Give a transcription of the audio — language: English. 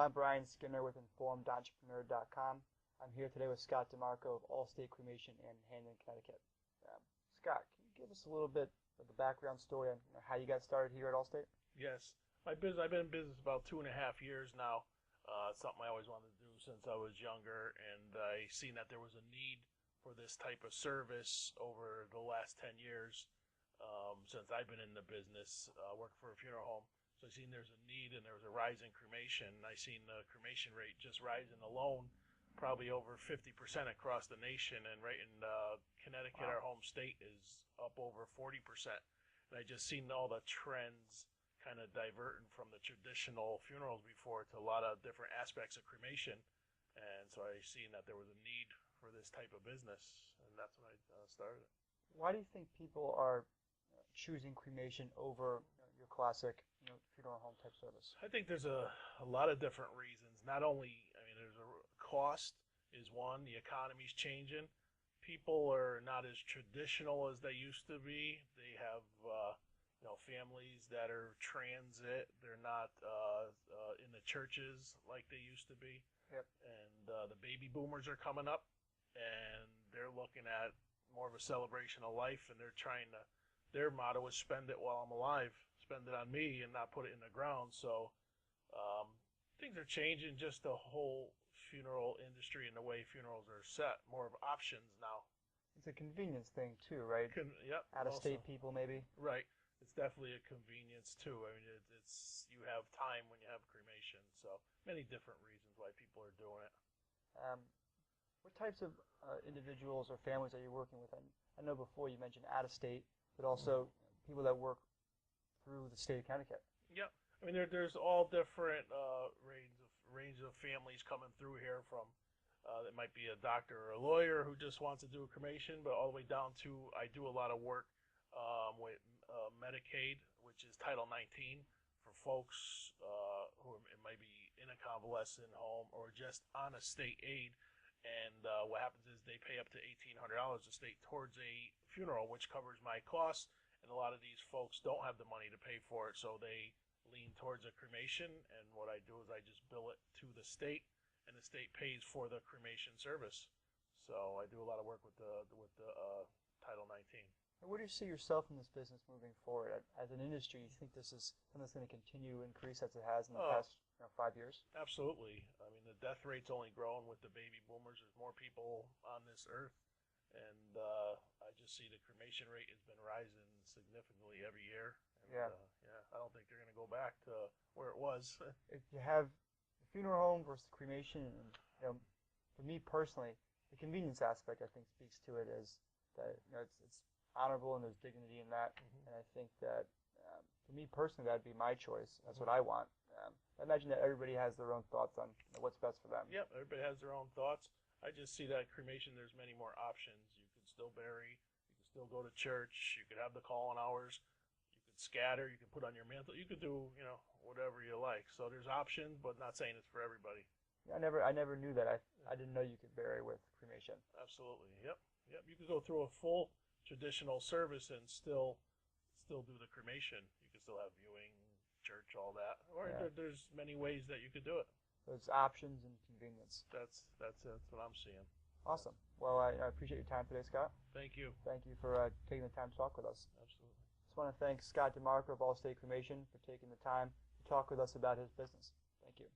I'm Brian Skinner with InformedEntrepreneur.com. I'm here today with Scott DeMarco of Allstate Cremation in Hamden, Connecticut. Scott, can you give us a little bit of the background story on how you got started here at Allstate? Yes. I've been in business about 2.5 years now. It's something I always wanted to do since I was younger, and I seen that there was a need for this type of service over the last 10 years since I've been in the business, working for a funeral home. So I seen there's a need and there was a rise in cremation. I seen the cremation rate just rising alone, probably over 50% across the nation, and right in Connecticut, our home state, is up over 40%. And I just seen all the trends kind of diverting from the traditional funerals before to a lot of different aspects of cremation. And so I seen that there was a need for this type of business, and that's when I started it. Why do you think people are choosing cremation over your classic funeral home type service? I think there's a lot of different reasons. Not only, there's a cost is one. The economy's changing. People are not as traditional as they used to be. They have families that are transit. They're not in the churches like they used to be. Yep. And the baby boomers are coming up, and they're looking at more of a celebration of life, and they're trying to. Their motto is spend it while I'm alive, spend it on me, and not put it in the ground. So things are changing. Just the whole funeral industry and the way funerals are set. More of options now. It's a convenience thing too, right? Yep. Out-of-state people, maybe. Right. It's definitely a convenience too. It's you have time when you have cremation. So many different reasons why people are doing it. What types of individuals or families are you working with? I know before you mentioned out-of-state, but also people that work through the state of Connecticut. Yep. There's all different range of families coming through here. From it might be a doctor or a lawyer who just wants to do a cremation, but all the way down to I do a lot of work with Medicaid, which is Title 19, for folks who might be in a convalescent home or just on a state aid. And what happens is they pay up to $1,800 a state towards a funeral, which covers my costs. And a lot of these folks don't have the money to pay for it, so they lean towards a cremation. And what I do is I just bill it to the state, and the state pays for the cremation service. So I do a lot of work with the Title 19. Where do you see yourself in this business moving forward? As an industry, you think this is something that's going to continue to increase as it has in the past 5 years? Absolutely. The death rate's only growing with the baby boomers. There's more people on this earth, and I just see the cremation rate has been rising significantly every year. And, I don't think they're going to go back to where it was. If you have the funeral home versus the cremation, and for me personally, the convenience aspect I think speaks to it is that it's honorable and there's dignity in that. Mm-hmm. And I think that for me personally, that'd be my choice. That's what I want. I imagine that everybody has their own thoughts on what's best for them. Yep, everybody has their own thoughts. I just see that cremation, there's many more options. You can still bury, you can still go to church, you could have the call-in hours, you could scatter, you could put on your mantle, you could do, whatever you like. So there's options, but not saying it's for everybody. I never knew that. I didn't know you could bury with cremation. Absolutely. Yep. You could go through a full traditional service and still do the cremation. You could still have viewing, church, all that. Or there's many ways that you could do it. There's options and convenience. That's what I'm seeing. Awesome. Well, I appreciate your time today, Scott. Thank you. Thank you for taking the time to talk with us. Absolutely. Just want to thank Scott DeMarco of Allstate Cremation for taking the time to talk with us about his business. Thank you.